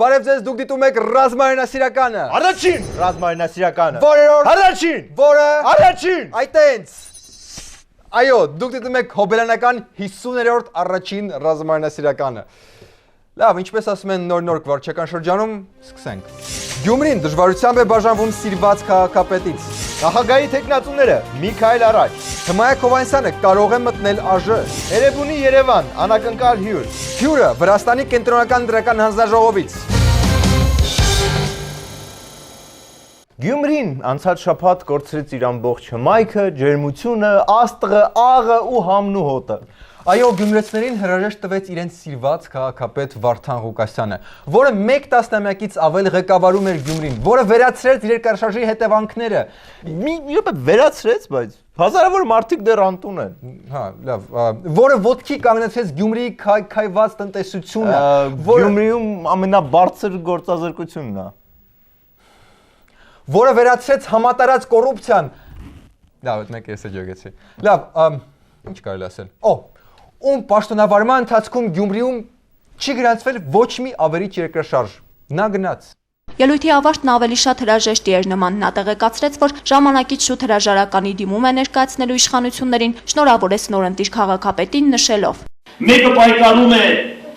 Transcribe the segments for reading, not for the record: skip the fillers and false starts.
Բարև ձեզ, դուք դիտում եք ռազմայնասիրականը։ Առաջին ռազմայնասիրականը։ Որերորդ։ Առաջին։ Որը։ Առաջին։ Այտենց։ Այո, դուք դիտում եք հոբելյանական 50-րդ առաջին ռազմայնասիրականը։ Լավ, ինչպես ասում են նոր վարչական շրջանում, սկսենք։ Գյումրին դժվարությամբ է բաժանվում սիրված քաղաքապետից։ Նախագահի տեխնացուները Միքայել Առաջ։ Թմայակ Հովհաննիսյանը կարող է մտնել ԱԺ։ Երևանի Երևան, անակնկալ հյուր։ Հյուրը Վրաստանի կենտրոնական դրական հանձնաժողովից։ Գյումրին անցած շաբաթ կորցրեց իր ամբողջ հմայքը, ջերմությունը, աստղը, աղը ու համն ու հոտը։ Այո, գյումրեցիներին հրաժեշտ տվեց իրենց սիրված քաղաքապետ Վարդան Ղուկասյանը, որը 1 տասնամյակից ավել ղեկավարում էր Գյումրին, որը վերացրեց իր երկրաշարժի հետևանքները։ Մի վերացրեց, բայց հազարավոր մարդիկ դեռ անտուն են։ Հա, լավ, որը ոտքի կանգնեցրեց Գյումրիի քայքայված տնտեսությունը, Գյումրիում ամենաբարձր գործազրկությունն է, որը վերացրեց համատարած կոռուպցիան։ Լավ, այդ մեկը ես ջոգեցի։ Լավ, ինչ կարելի ասել։ Ում պաշտոնավարման ընթացքում Գյումրիում չի գրանցվել ոչ մի ավերիչ երկրաշարժ։ Նա գնաց։ Ելույթի ավարտն ավելի շատ հրաժեշտի էր նման, նա տեղեկացրեց, որ ժամանակից շուտ հրաժարականի դիմում է ներկայացնելու իշխանություններին, շնորհավորեց նորընտիր քաղաքապետին նշելով. Մեկը պայքարում է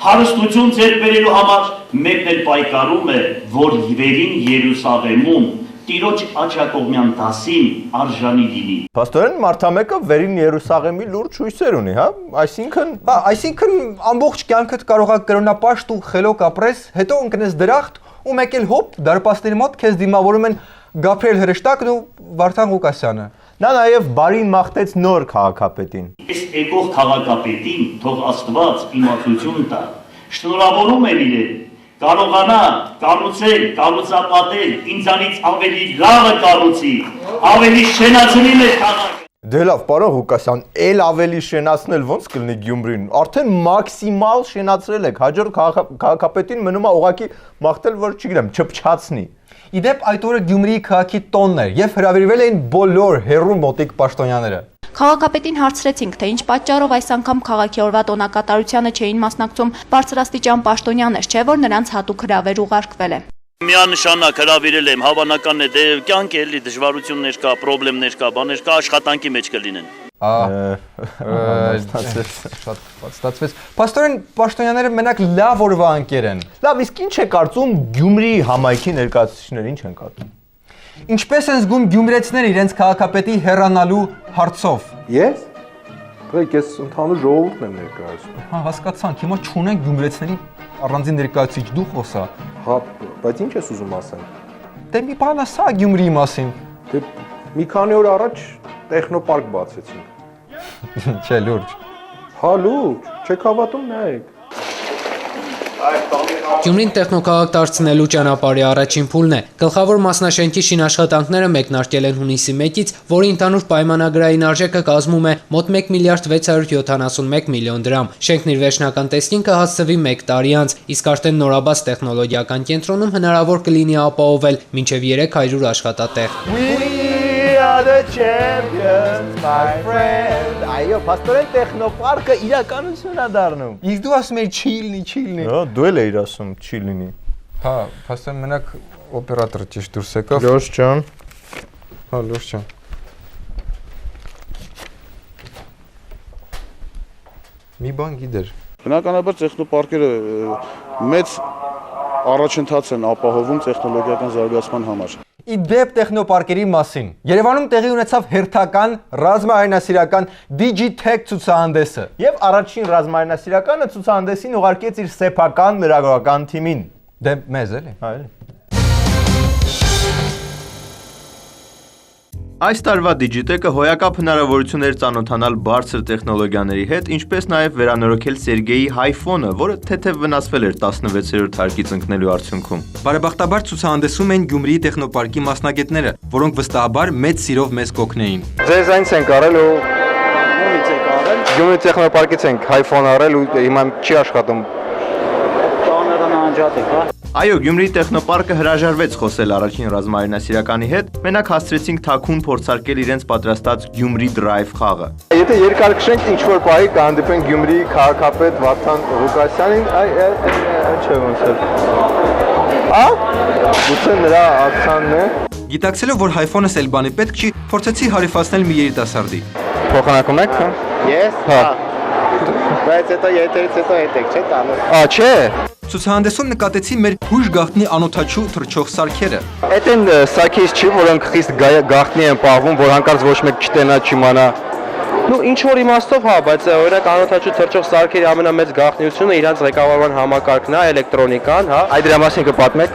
հարստություն ձեռք բերելու համար, մեկն էլ պայքարում է, որ վերին Երուսաղեմում Տիրոջ աչակողմյան դասին արժանի լինի։ Փաստորեն մարդամեկը վերին Երուսաղեմի լուրջ հույսեր ունի, հա? Այսինքն ամբողջ կյանքդ կարող է կրոնապաշտ ու խելոք ապրես, հետո ընկնես դրախտ ու մեկ էլ հոպ դարպասների մոտ քեզ դիմավորում են Գաբրիել Հրեշտակն ու Վարդան Ղուկասյանը։ Նա նաև բարին մաղթեց նոր քաղաքապետին։ Այս եկող քաղաքապետին թող Աստված իմացություն տա։ Շնորհավորում եմ իրեն։ Կարողանա կառուցել, կառուցապատել, ինձանից ավելի լավը կառուցի, ավելի շենացնի մեր քաղաքը։ Դե լավ, պարոն Ղուկասյան, ել ավելի շենացնել ոնց կլինի Գյումրին։ Արդեն մաքսիմալ շենացրել եք, հաջորդ քաղաքապետին մնում է ուղղակի մաղթել, որ չգիտեմ, չփչացնի։ Իդեպ այդ օրը Գյումրիի քաղաքի տոնն էր եւ հրավիրվել էին բոլոր հերու մոտիկ պաշտոնյաները։ Քաղաքապետին հարցրեցինք, թե ինչ պատճառով այս անգամ քաղաքի օրվա տոնակատարությանը չէին մասնակցում բարձրաստիճան պաշտոնյաներ, չէ՞ որ նրանց հատուկ հրավեր ուղարկվել է։ Միանշանակ հրավիրել եմ, հավանական է, դե կյանք էլի դժվարություններ կա, խնդիրներ կա, բաներ կա, աշխատանքի մեջ կլինեն։ Շատ ստացվեց։ Պաստորեն պաշտոնյաները մենակ լավ օրվա ընկեր են։ Լավ, իսկ ինչ է կարծում Գյումրիի համայնքի ներկայացուցիչները, ինչ են կարծում։ Ինչպես են զգում գյումրեցիները իրենց քաղաքապետի հեռանալու հարցով։ Ես։ Բրեք, ես ընդհանուր ժողովուրդն եմ ներկայացնում։ Հա, հասկացանք, հիմա չունենք գյումրեցիների առանձին ներկայացուցիչ, դու խոսա։ Հա, բայց ինչ ես ուզում ասել։ Դե մի բան ասա Գյումրիի մասին։ Դե մի քանի օր առաջ տեխնոպարկ բացեցինք։ Չէ, լուրջ։ Հա, լուրջ, չեք հավատում, նայեք։ Գյումրին տեխնոքաղաք դարձնելու ճանապարհի առաջին փուլն է։ Գլխավոր մասնաշենքի շինաշխատանքները մեկնարկել են հունիսի 1-ից, որի ընդհանուր պայմանագրային արժեքը կազմում է մոտ 1 միլիարդ 671 միլիոն դրամ։ Շենքն իր վերջնական տեսքին կհասցվի 1 տարի անց, իսկ արդեն նորաբաց տեխնոլոգիական կենտրոնում հնարավոր կլինի ապահովել մինչև 300 աշխատատեղ։ The champions, my friend. Այո, փաստորեն տեխնոպարկը իրականություն է դառնում։ Իսկ դու ասում ես չի լինի։ Հա, դու էլ էիր ասում չի լինի։ Հա, փաստորեն մենակ օպերատորը ճիշտ դուրս եկավ։ Լուրջ ջան։ Հա, լուրջ ջան։ Մի բան գիտեր։ Բնականաբար տեխնոպարկերը մեծ առաջընթաց են ապահովում տեխնոլոգիական զարգացման համար։ Իդեպ տեխնոպարկերի մասին։ Երևանում տեղի ունեցավ հերթական ռազմայնասիրական Digitech ցուցահանդեսը։ Եվ առաջին ռազմայնասիրականը ցուցահանդեսին ուղարկեց իր սեփական լրագրողական թիմին։ Դե մեզ էլի։ Հա, էլի։ Այս տարվա Digitech-ը հոյակապ հնարավորություն էր ծանոթանալ բարձր տեխնոլոգիաների հետ, ինչպես նաև վերանորոգել Սերգեյի iPhone-ը, որը թեթև վնասվել էր 16-րդ հարկից ընկնելու արդյունքում։ Բարեբախտաբար ցուցահանդեսում էին Գյումրիի տեխնոպարկի մասնագետները, որոնք վստահաբար մեծ սիրով մեզ կօգնեին։ Ձեզ այնց ենք արել ու ումից եք արել։ Գյումրի տեխնոպարկից ենք iPhone արել ու հիմա չի աշխատում։ Տաներն անջատ եք, հա։ Այո, Գյումրիի տեխնոպարկը հրաժարվեց խոսել առաջին ռազմաօրինասիրականի հետ, մենակ հասցրեցինք թաքուն փորձարկել իրենց պատրաստած Գյումրի Drive խաղը։ Եթե երկար քշենք, ինչ որ պահի կհանդիպենք Գյումրիի քաղաքապետ Վարդան Ղուկասյանին, չէ ոնց է։ Գուցե նրա ակցիան է։ Գիտակցելով, որ iPhone-ը էլ բանի պետք չի, փորձեցի հարիֆացնել մի երիտասարդի։ Փոխանակում եք։ Ես։ Բայց հետո եթերից հետո հետեք, չէ՞ տանը։ Չէ։ Ցուցահանդեսում նկատեցի մեր հույժ գաղտնի անօթաչու թռչող սարքերը։ Այդ են սարքից չի, որոնք խիստ գաղտնի են պահվում, որ հանկարծ ոչ մեկ չտենա, չիմանա։ Ну ինչ որ իմաստով հա, բայց օրինակ անօթաչու թռչող սարքերի ամենամեծ գաղտնիությունը իրանց ղեկավարման համակարգն է, էլեկտրոնիկան, հա։ Այդ դրա մասին կպատմեք։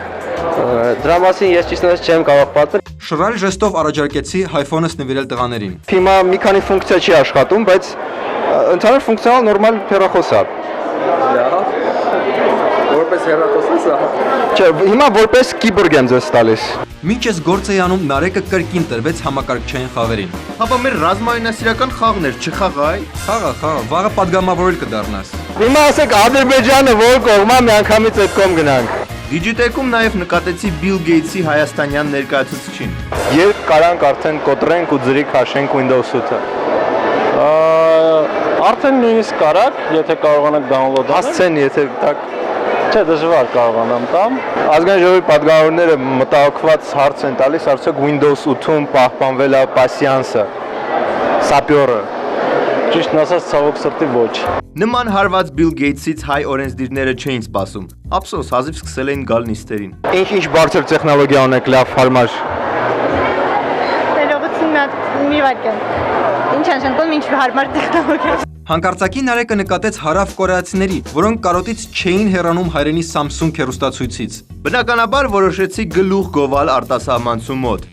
Դրա մասին ես ճիշտ չեմ կարող պատմել։ Շռայլ ժեստով առաջարկեցի iPhone-ս նվիրել տղաներին։ Հիմա մի քանի ֆունկցիա չի աշխատում, բայց ընդհանուր ֆունկցիոնալ նորմալ հեռախոս է։ Որպես հեռախոս է սա։ Չէ, հիմա որպես կիբորգ եմ ձեզ տալիս։ Մինչ ես գործ էի անում, Նարեկը կրկին տրվեց համակարգչային խաղերին։ Հապա մեր ռազմաօրինասիրական խաղն էր, չխաղայ։ Խաղա, վաղը падգամավորել կդառնաս։ Հիմա ասեք Ադրբեջանը որ կողմա միանգամից այդ կողմ գնանք։ Digitech-ում նաև նկատեցի Bill Gates-ի հայաստանյան ներկայացուցչին։ Երբ կարանք արդեն կոտրենք ու ձրի քաշենք Windows 8-ը։ Արդեն նույնիսկ կարակ, եթե կարողանաք download անել։ Հասցեն, եթե տակ։ Չէ, դժվար կարողանամ տամ։ Ազգային ժողովի պատգամավորները մտահոգված հարց են տալիս, արդյոք Windows 8-ում պահպանվել է պասյանսը, սապյորը։ Ճիշտն ասած, ցավոք սրտի ոչ։ Նման հարված Bill Gates-ից հայ օրենսդիրները չէին սպասում։ Ափսոս, հազիվ սկսել էին գալ նիստերին։ Ինչ բարձր տեխնոլոգիա ունեք, լավ հարմար։ Ներողություն, մի վարքան։ Ինչ անշանքում ինչ հարմար տեխնոլոգիա։ Հանկարծակի Նարեկը նկատեց հարավ կորեացիների, որոնք կարոտից չէին հեռանում հայրենի Samsung հեռուստացույցից։ Բնականաբար որոշեցի գլուխ գովալ արտասահմանցու մոտ։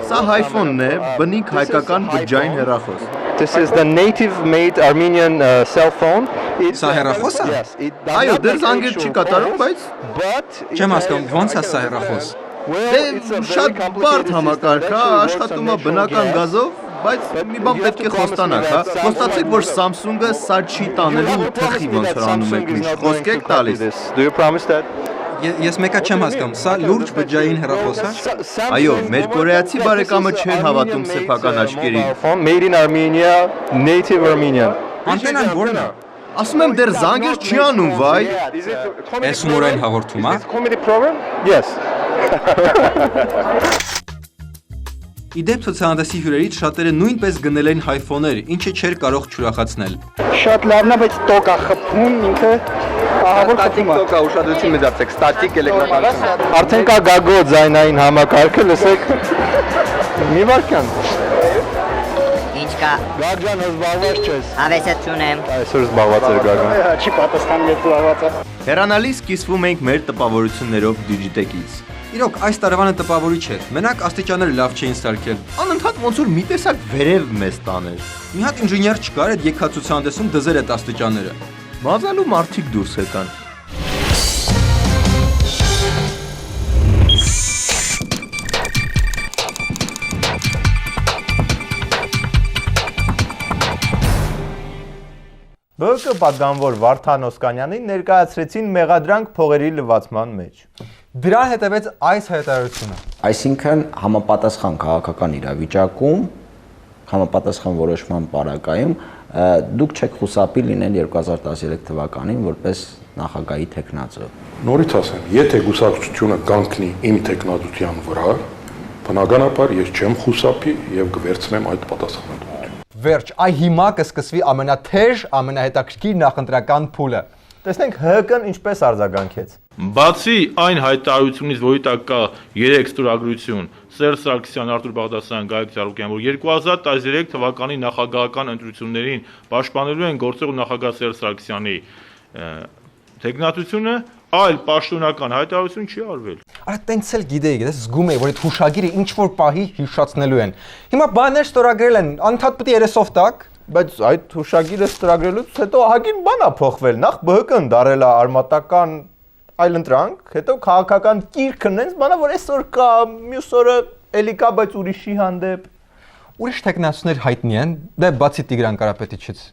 Սա iPhone-ն է, բնիկ հայկական բջջային հեռախոս։ This is the native made Armenian cell phone. Սա հեռախոս է։ Այո, դեռ զանգեր չի կատարում, բայց Չեմ հասկանում, ո՞նց է սա հեռախոս։ շատ բարդ համակարգ է, աշխատում է բնական գազով, բայց մի բան պետք է խոստանաք, հա։ Խոստացեք, որ Samsung-ը սա չի տանելու թխի ոնց որ անում եք միշտ։ Խոսք եք տալիս։ Do you promise that? Ես մեկը չեմ հասկանում, սա լուրջ բջջային հեռախոս է։ Այո, մեր կորեացի բարեկամը չէր հավատում սեփական աչքերին։ Made in Armenia, native Armenian. Անտենան ո՞րն է։ Ասում եմ դեռ զանգեր չի անում, վայ։ Էս հումորային հաղորդում է։ Comedy program? Yes. Իդեպ ցուցահանդեսի հյուրերից շատերը նույնպես գնել են iPhone-եր, ինչը չէր կարող չուրախացնել։ Շատ լավն է, բայց տոկ է խփում ինքը։ Ահավոր խփում է։ Տոկա ուշադրություն դարձեք, ստատիկ էլեկտրական։ Արդեն կա գագո ձայնային համակարգը, լսեք։ Մի վարքան։ Ինչ կա։ Գագան զբաղված չես։ Հավեսություն եմ։ Այսօր զբաղված էր Գագան։ Չի պատասխանում ես զբաղված է։ Հեռանալիս կիսվում ենք մեր տպավորություններով Digitech-ից։ Իրոք, այս տարվանը տպավորիչ էր։ Մենակ աստիճանները լավ չէին սարքել։ Անընդհատ ոնց որ մի տեսակ վերև մեզ տաներ։ Մի հատ ինժեներ չկար այդ եկացուցանդեսում դզեր այդ աստիճանները։ Մազալու մարդիկ դուրս եկան։ ԲՀԿ պատգամավոր Վարդան Օսկանյանին ներկայացրեցին մեղադրանք փողերի լվացման մեջ։ Դրան հետևեց այս հայտարարությունը։ Այսինքն համապատասխան քաղաքական իրավիճակում, համապատասխան որոշման պարագայում դուք չեք խուսափի լինել 2013 թվականին որպես նախագահի տեխնացու։ Նորից ասեմ, եթե գուսակցությունը կանգնի իմ տեխնատության վրա, բնականաբար ես չեմ խուսափի եւ կվերցնեմ այդ պատասխանատվությունը։ Վերջ, այ հիմա կսկսվի ամենաթեժ, ամենահետաքրքիր նախընտրական փուլը։ Տեսնենք ՀԿ-ն ինչպես արձագանքեց։ Բացի այն հայտարարությունից, որի տակ կա 3 ստորագրություն, Սերժ Սարգսյան, Արտուր Բաղդասարյան, Գայիկ Ծառուկյան, որ 2013 թվականի նախագահական ընտրություններին պաշտպանելու են գործող նախագահ Սերժ Սարգսյանի տեխնատությունը, այլ պաշտոնական հայտարարություն չի արվել։ Արա տենց էլ գիտեի, դες զգում էի, որ այդ հուշագիրը ինչ որ պահի հիշացնելու են։ Հիմա բաներ ստորագրել են, անընդհատ պետք է երեսով տակ, բայց այդ հուշագիրը ստորագրելուց հետո ահագին բան է փոխվել։ Նախ ԲՀԿ-ն դարել է արմատական այլընտրանք, հետո քաղաքական կիրքը նենց բանա, որ այսօր կա, մյուս օրը էլի կա, բայց ուրիշի հանդեպ։ Ուրիշ տեխնացուներ հայտնի են, դե բացի Տիգրան Կարապետիչից։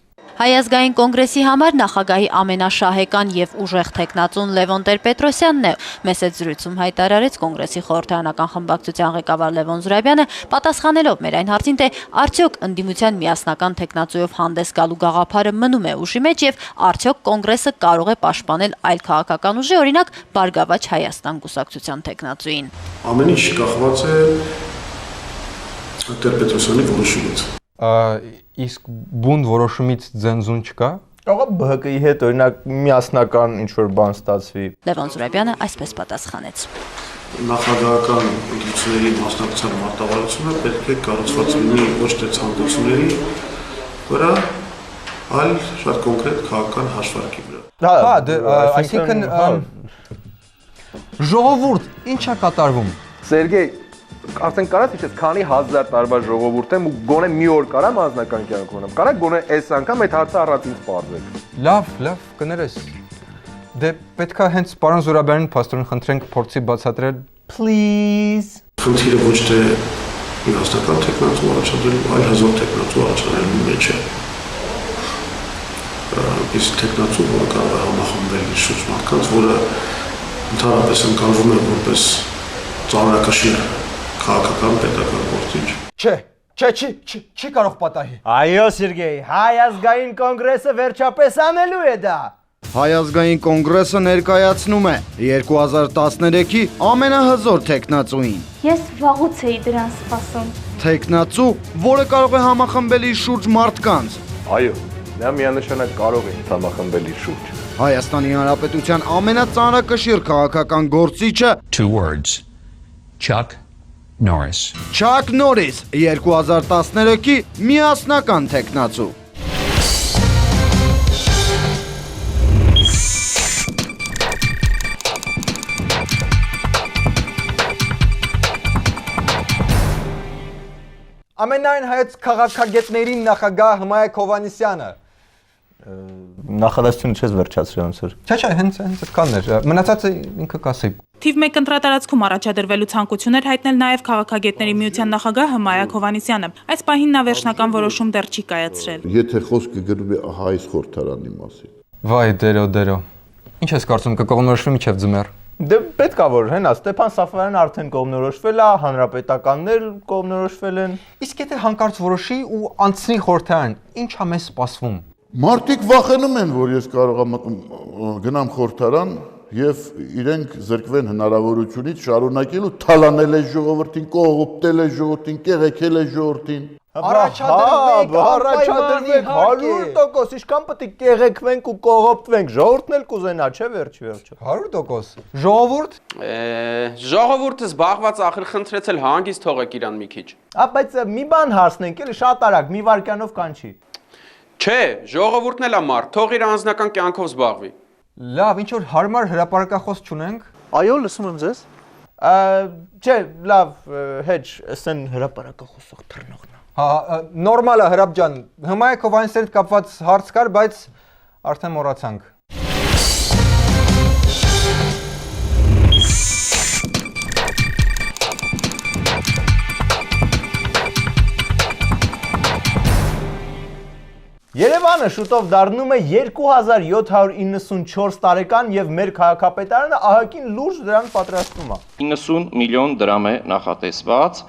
Հայ ազգային կոնգրեսի համար նախագահի ամենաշահեկան եւ ուժեղ թեկնածուն Լևոն Տեր-Պետրոսյանն է։ Մեծ զրույցում հայտարարեց կոնգրեսի խորհրդարանական խմբակցության ղեկավար Լևոն Զուրաբյանը, պատասխանելով մեր այն հարցին, թե արդյոք ընդդիմության միասնական թեկնածուով հանդես գալու գաղափարը մնում է ուժի մեջ եւ արդյոք կոնգրեսը կարող է պաշտպանել այլ քաղաքական ուժի, օրինակ Բարգավաճ Հայաստան կուսակցության թեկնածուին։ Ամեն ինչ կախված է Տեր-Պետրոսյանի որոշումից։ Իսկ բուն որոշումից ձենզուն չկա։ Կարող է ԲՀԿ-ի հետ օրինակ միասնական ինչ-որ բան ստացվի։ Լևոն Զուրաբյանը այսպես պատասխանեց։ Նախագահական ընտրությունների մասնակցության մարտավարությունը պետք է կառուցված լինի ոչ թե ցանկությունների վրա, այլ շատ կոնկրետ քաղաքական հաշվարկի վրա։ Այսինքն ժողովուրդ ի՞նչ է կատարվում։ Սերգեյ, արդեն կարաս իչես քանի հազար տարվա ժողովուրդ եմ ու գոնե մի օր կարամ անձնական կյանք ունեմ։ Կարա գոնե այս անգամ այդ հարցը առանց ինձ պարզեք։ Լավ, կներես։ Դե պետքա հենց պարոն Զուրաբյանին փաստորեն խնդրենք փորձի բացատրել, please։ Խնդիրը ոչ թե միասնական թեկնածու առաջադրելու, այլ հզոր թեկնածու առաջադրելու մեջ է։ Իսկ թեկնածու, որը կարող է համախմբել իր շուրջ մարդկանց, որը ընդհանրապես ընկալվում է որպես ծանրակշիռ քաղաքական պետական գործիչ։ Չի կարող պատահի։ Այո, Սերգեյ, Հայ ազգային կոնգրեսը վերջապես անելու է դա։ Հայ ազգային կոնգրեսը ներկայացնում է 2013-ի ամենահզոր թեկնածուին։ Ես վաղուց էի դրան սպասում։ Թեկնածու, որը կարող է համախմբել իր շուրջ մարդկանց։ Այո, նա միանշանակ կարող է համախմբել իր շուրջ։ Հայաստանի Հանրապետության ամենածանրակշիռ քաղաքական գործիչը 2 words. Chuck Norris. Chuck Norris 2013-ի միասնական թեկնածու։ Ամենայն հայոց քաղաքագետների նախագահ Հմայակ Հովհաննիսյանը։ Նախադասությունը չես վերջացրել ոնց որ։ Չէ, հենց այդքանն էր։ Մնացածը ինքը կասի։ Թիվ 1 ընտրատարածքում առաջադրվելու ցանկություն էր հայտնել նաև քաղաքագետների միության նախագահ Հմայակ Հովհաննիսյանը։ Այս պահին նա վերջնական որոշում դեռ չի կայացրել։ Եթե խոսքը գնում է այս խորհրդարանի մասին։ Վայ, դերո։ Ինչ ես կարծում կկողմնորոշվի միջև ձմեռ։ Դե պետք է որ հենա Ստեփան Սաֆարյանն արդեն կողմնորոշվել է, հանրապետականներ կողմնորոշվել են։ Իսկ եթե հանկարծ որոշի ու անցնի խորհրդարան, ինչ է մեզ սպասվում։ Մարդիկ վախենում են, որ ես կարող եմ գնամ խորհրդարան եւ իրենք զրկվեն հնարավորությունից շարունակելու թալանել այս ժողովրդին, կողոպտել այս ժողովրդին, կեղեքել այս ժողովրդին։ Առաջադրվենք 100%, ինչքան պետք է կեղեքվենք ու կողոպտվենք, ժողովուրդն էլ կուզենա, չէ՞ վերջը։ 100%։ Ժողովուրդ։ Ժողովուրդը զբաղված ախր խնդրեցել հանգիստ թողեք իրան մի քիչ։ Բայց մի բան հարցնենք, էլի շատ արագ, մի վայրկյանով կանչի։ Չէ, ժողովուրդն էլ է մարդ, թող իր անձնական կյանքով զբաղվի։ Լավ, ինչ որ հարմար հրապարակախոս չունենք։ Այո, լսում եմ ձեզ։ Չէ, լավ, հեչ, ասեն հրապարակախոսող թռնողն։ Նորմալ է Հրաբ ջան, Հմայակ Հովհաննիսյանի հետ կապված հարց կար, բայց արդեն մոռացանք։ Երևանը շուտով դառնում է 2794 տարեկան եւ մեր քաղաքապետարանը ահագին լուրջ դրան պատրաստվում է։ 90 միլիոն դրամ է նախատեսված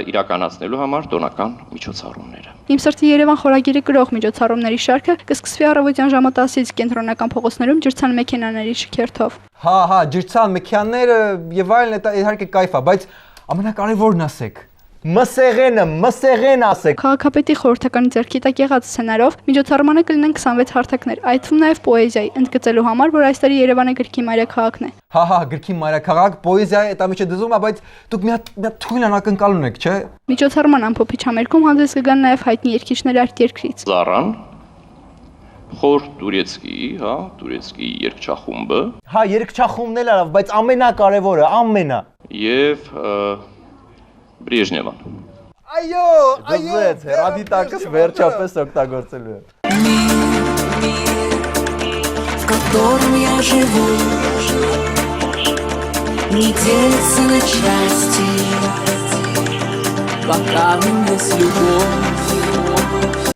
իրականացնելու համար տոնական միջոցառումները։ Իմ սրտի Երևան խորագիրը գրող միջոցառումների շարքը կսկսվի առավոտյան ժամը 10-ից կենտրոնական փողոցներում ջրցան մեքենաների շքերթով։ Ջրցան մեքենաները եւ այլն, դա իհարկե կայֆ է, բայց ամենակարևորն ասեք։ Մսեղեն ասեք։ Քաղաքապետի խորհրդականի ձեռքի տակ եղած սցենարով միջոցառմանը կլինեն 26 հարթակներ, այդ թվում նաև պոեզիայի, ընդգծելու համար, որ այս տարի Երևանը գրքի մայրաքաղաքն է։ Գրքի մայրաքաղաք, պոեզիայի այդ ամիջը դզում է, բայց դուք մի հատ թույլ անակնկալ ունեք, չէ՞։ Միջոցառման ամփոփիչ համերգում հանդես կգան նաև հայտնի երգիչներ արտերկրից։ Զարան, Խոր Տուրեցկի, Տուրեցկի երգչախումբը։ Երգչախումբն էլ արավ, բայց ամենակարևորը, ամենա։ Եվ Բրեժնևան։ Այո, դզեց, հերադիտակս վերջապես օգտագործելու է։ В котором я живу, не делится на части, пока у нас любовь.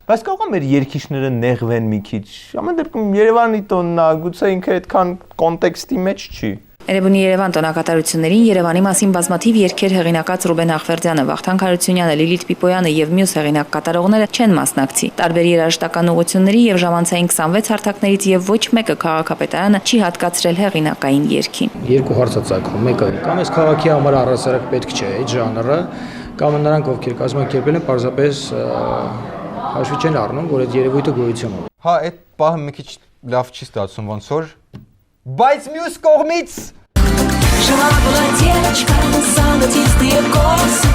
Բայց կարող է մեր երկիշները նեղվեն մի քիչ։ Ամեն դեպքում Երևանի տոնն է, գուցե ինքը այդքան կոնտեքստի մեջ չի։ Էրեբունի Երևան տոնակատարություններին Երևանի մասին բազմաթիվ երգեր հեղինակած Ռուբեն Ախվերդյանը, Վախթան Քարությունյանը, Լիլիթ Պիպոյանը եւ մյուս հեղինակ կատարողները չեն մասնակցի։ Տարբեր երաժշտական ուղղությունների եւ ժամանցային 26 հարթակներից եւ ոչ մեկը քաղաքապետարանը չի հատկացրել հեղինակային երգին։ Երկու հարց է ցակվում, մեկը կամ այս քաղաքի համար առասարակ պետք չէ այդ ժանրը, կամ նրանք ովքեր կազմակերպել են պարզապես հաշվի չեն առնում, որ այդ երևույթը գոյություն ունի։ Հա, այդ պահը մի քիչ լավ չի ստացվում ոնց որ, բայց մյուս կողմից Жила была девочка, золотистые косы,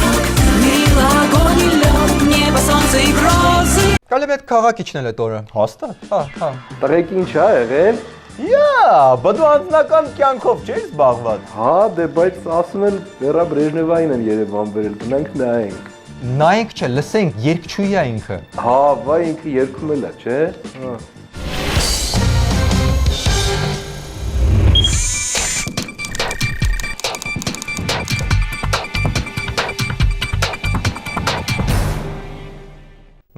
Мила огонь и лед, небо, солнце и грозы. Կարելի է քաղաքիչն էլ այդ օրը։ Հաստատ։ Հա։ Տղեկ ինչ ա եղել։ Բա դու անձնական կյանքով չէի զբաղված։ Հա, դե բայց ասում են Վերա Բրեժնևային են Երևան բերել, գնանք նայենք։ Նայենք չէ, լսենք, երգչուհի է ինքը։ Հա, վայ ինքը երգում էլ է, չէ։ Հա։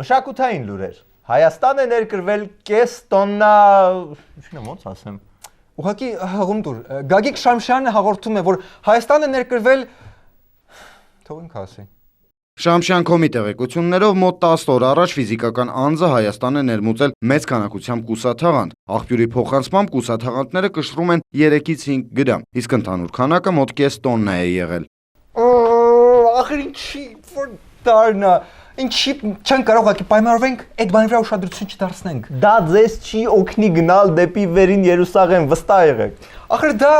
Մշակութային լուրեր։ Հայաստան է ներկրվել կես տոննա, ինչն ոնց ասեմ։ Ուղղակի հաղում դուր։ Գագիկ Շամշյանը հաղորդում է, որ Հայաստանը ներկրվել թողենք ասի։ Շամշյան.com-ի տեղեկություններով մոտ 10 օր առաջ ֆիզիկական անձը Հայաստան է ներմուծել մեծ քանակությամբ կուսաթաղանթ։ Աղբյուրի փոխանցմամբ կուսաթաղանթները կշռում են 3-ից 5 գրամ, իսկ ընդհանուր քանակը մոտ կես տոննա է եղել։ Ախր ինչի որ դառնա Ինչի չեն կարող ակի պայմանավորվենք այդ բանի վրա ուշադրություն չդարձնենք։ Դա ձեզ չի օգնի գնալ դեպի վերին Երուսաղեմ, վստահ եղեք։ Ախր դա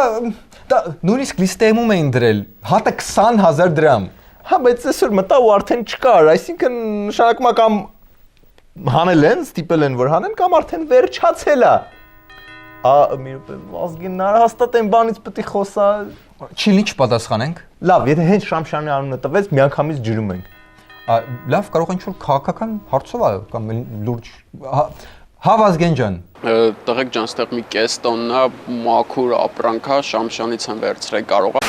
նույնիսկ լիստեում էին դրել, հատը 20,000 դրամ։ Հա, բայց այսօր մտա ու արդեն չկար, այսինքն նշանակում է կամ հանել են, ստիպել են որ հանեն, կամ արդեն վերջացել է։ Մի րոպե, Ազգին հաստատ այն բանից պետք է խոսա։ Չի ինչ պատասխանենք։ Լավ, եթե հենց Շամշյանի անունը տվեց, միանգամից ջրում ենք։ Լավ, կարող է ինչ-որ քաղաքական հարցով է կամ լուրջ։ Հա Վազգեն ջան։ Տղեկ ջան, ստեղ մի կես տոննա մաքուր ապրանքա Շամշյանից են վերցրել, կարող է։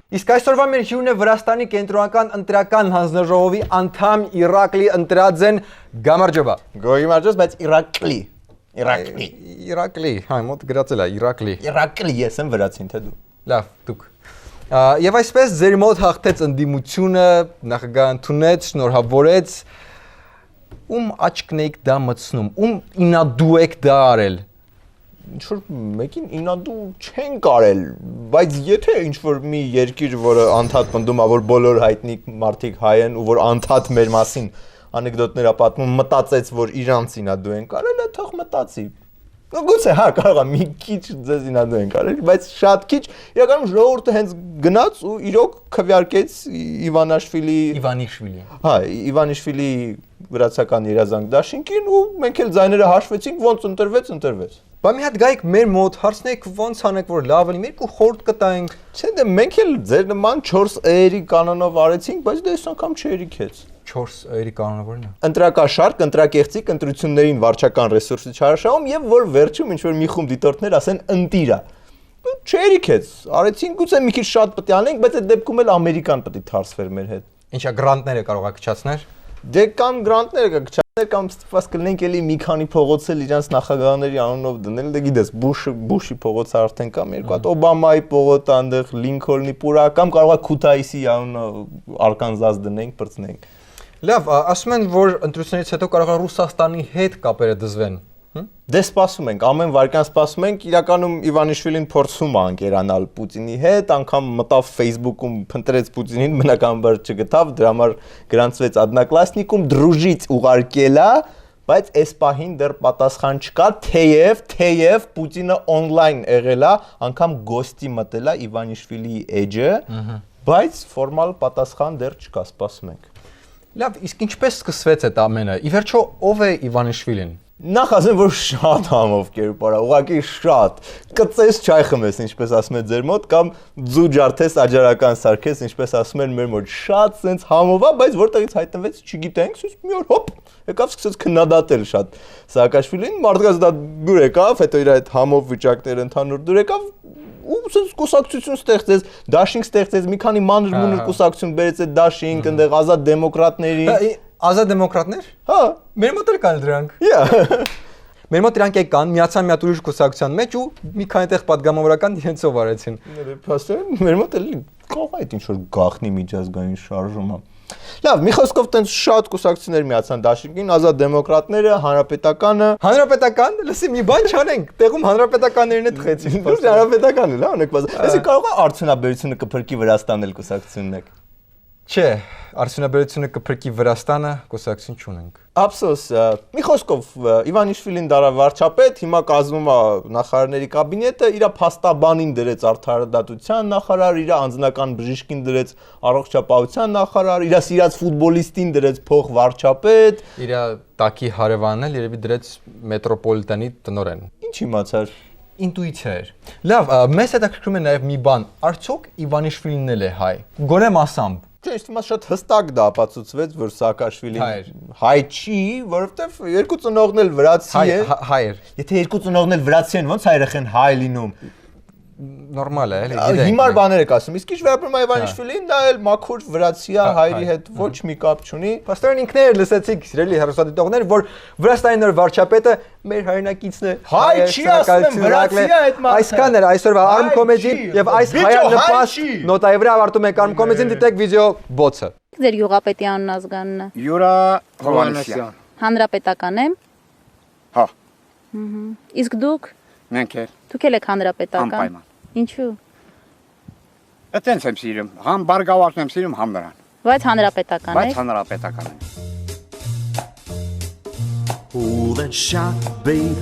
Իսկ այսօրվա մեր հյուրն է Վրաստանի կենտրոնական ընտրական հանձնաժողովի անդամ Իրակլի ընտրածեն Գամարջոբա։ Գոյմարջոս, բայց Իրակլի։ Իրակլի, հա, մոտ գրածել է Իրակլի։ Իրակլի, ես եմ վրացին, թե դու։ Լավ, դուք։ Եվ այսպես ձեր մոտ հաղթեց ընդդիմությունը, նախագահ ընդունեց, շնորհավորեց։ Ում աչքն եք դա մտցնում, ում ինադու եք դա արել։ Ինչ-որ մեկին ինադու չեն կարել, բայց եթե ինչ-որ մի երկիր, որը անդադ պնդում է, որ բոլոր հայտնի մարդիկ հայ են ու որ անդադ մեր մասին անեկդոտներ է պատմում, մտածեց, որ իրանց ինադու են կարել, թող մտածի։ Գուցե հա կարող է մի քիչ ձեզ ինադու են կարել, բայց շատ քիչ, իրականում ժողովուրդը հենց գնաց ու իրոք քվեարկեց Իվանիշվիլի։ Հա, Իվանիշվիլի վրացական երազանք դաշինքին ու մենք էլ ձայները հաշվեցինք, ոնց ընտրվեց։ Բա մի հատ գայք մեր մոտ հարցնեք ոնց անեք որ լավ լինի, երկու խորտ կտայինք։ Չէ, դե մենք էլ ձեր նման 4 էերի կանոնով արեցինք, բայց դե այս անգամ չերիքեց։ 4 էերի կանոնով որն է։ Ընտրակաշարք, ընտրակեղծիկ, ընտրություններին վարչական ռեսուրսի չարաշահում եւ որ վերջում ինչ որ մի խումբ դիտորդներ ասեն ընտիրա։ Չերիքեց։ Արեցինք գուցե մի քիչ շատ պետք է անենք, բայց այդ դեպքում էլ ամերիկան պետք է թարսվեր մեր հետ։ Ինչա գրանտները կարող է կչացնել։ Դե կամ գրանտները կչացնել կամ ստիպված կլինենք էլի մի քանի փողոցել իրանց նախագահների անունով դնել, դե գիտես, Բուշի փողոցը արդեն կամ երկու հատ, Օբամայի փողոցը այնտեղ, Լինքոլնի պուրա, կամ կարող է Քութայիսի անունով Արկանզաս դնենք, բրցնենք։ Լավ, ասում են, որ ընտրությունից հետո կարող է Ռուսաստանի հետ կապերը դզվեն։ Դե սպասում ենք, ամեն վայրկյան սպասում ենք, իրականում Իվանիշվիլին փորձում է ընկերանալ Պուտինի հետ, անգամ մտավ Facebook-ում, փնտրեց Պուտինին, բնականաբար չգտավ, դրա համար գրանցվեց Одноклассникում դրուժից ուղարկելա, բայց այս պահին դեռ պատասխան չկա, թեև Պուտինը on-line եղել է, անգամ գոստի մտել է Իվանիշվիլի էջը, բայց ֆորմալ պատասխան դեռ չկա, սպասում ենք։ Լավ, իսկ ինչպես սկսվեց այդ ամենը։ Ի վերջո ով է Իվանիշվիլին։ Նախ ասեմ, որ շատ համով կերպարա, ուղղակի շատ։ Կծես չայ խմես, ինչպես ասում է ձեր մոտ, կամ ձու ջարդես աջարական սարքես, ինչպես ասում են մեր մոտ, շատ սենց համով է, բայց որտեղից հայտնվեց, չգիտենք, սուս մի օր հոպ, եկավ սկսեց քննադատել շատ Սաակաշվիլին, մարդկაც դա դուր եկավ, հետո իր այդ համով վիճակները ընդհանուր դուր եկավ, ու սենց կուսակցություն ստեղծեց, դաշինք ստեղծեց, մի քանի մանր-մունր կուսակցություն բերեց այդ դաշինք, այնտեղ ազատ դեմոկրատների Ազատ դեմոկրատներ։ Հա, մեր մոտ էլ կան դրանք։ Մեր մոտ դրանք կան, միացան մի հատ ուրիշ կուսակցության մեջ ու մի քանի տեղ падգամավորական իրենցով արեցին։ Փաստորեն մեր մոտ էլ կարող է ինչ որ գախնի միջազգային շարժում է։ Լավ, մի խոսքով տենց շատ կուսակցություններ միացան դաշինքին, ազատ դեմոկրատները, հանրապետականը։ Հանրապետական, լսի մի բան չանենք, տեղում հանրապետականներն է թխեցին։ Դուք հանրապետականն էլ, հա, ունեք բազ։ Այսինքն կարող է արդյունաբերությունը կփրկի Վրաստանն էլ կուսակցությունն եք։ Չէ, արդյունաբերությունը կփրկի Վրաստանը, կուսակցություն չունենք։ Ափսոս, մի խոսքով Իվանիշվիլին դարա վարչապետ, հիմա կազմում է նախարարների կաբինետը, իր փաստաբանին դրեց արդարադատության նախարար, իր անձնական բժիշկին դրեց առողջապահության նախարար, իր սիրած ֆուտբոլիստին դրեց փող վարչապետ, իր տակի հարևանն էլ երևի դրեց մետրոպոլիտենի տնօրեն։ Ինչ իմացար։ Ինտուիցիա էր։ Լավ, մեզ հետաքրքրում է նաև մի բան, արդյոք Իվանիշվիլին էլ է հայ։ Գոնե մասամբ։ Չէ, ինձ շատ հստակ դա ապացուցվեց, որ Սաակաշվիլին հայ չի, որովհետև երկու ծնողն էլ վրացի է։ Հայ էր։ Եթե երկու ծնողն էլ վրացի են, ոնց հայ երեխան հայ լինում։ Նորմալ է, էլի, գիտենք։ Հիմար բաներ եք ասում։ Իսկ ինչ վերաբերում է Իվանիշվիլին, դա էլ մաքուր վրացի է, հայրի հետ ոչ մի կապ չունի։ Պաստորեն ինքներ լսեցիք, սիրելի հեռուստադիտողներ, որ Վրաստանի նոր վարչապետը մեր հայրենակիցն է։ Հայ չի ասում, վրացի է այդ մարդը։ Այսքան էր այսօրվա Arm Comedy եւ այս հայանպաստ նոտայի վրա ավարտում ենք Arm Comedy-ն, դիտեք վիդեո բոցը։ Ձեր յուղապետի անուն ազգանն է։ Յուրա Հովանեսյան։ Հանրապետական է։ Հա։ Իսկ դուք։ Մենք էլ։ Դուք էլ եք հանրապետական։ Անպայման։ Ինչու։ Այդտենց եմ սիրում, համ բարգավաճն եմ սիրում, համ նրան։ Բայց հանրապետական է։ Բայց հանրապետական է։ Oh, that shark, babe,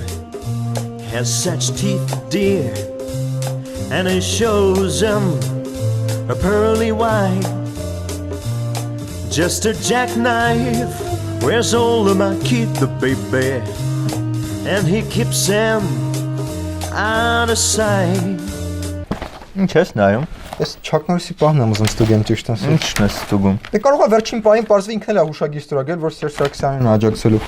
has such teeth, dear, and it shows them a pearly white. Just a jackknife, where's all of my keep the baby, and he keeps them out of sight. Ինչ ես նայում։ Ես Չակ Նորիսի պահն եմ ուզում ստուգեմ ճիշտ ասած։ Ինչն ես ստուգում։ Դե կարող է վերջին պահին պարզվի ինքն էլ է հուշագիր ստորագրել, որ Սերժ Սարգսյանին աջակցելու։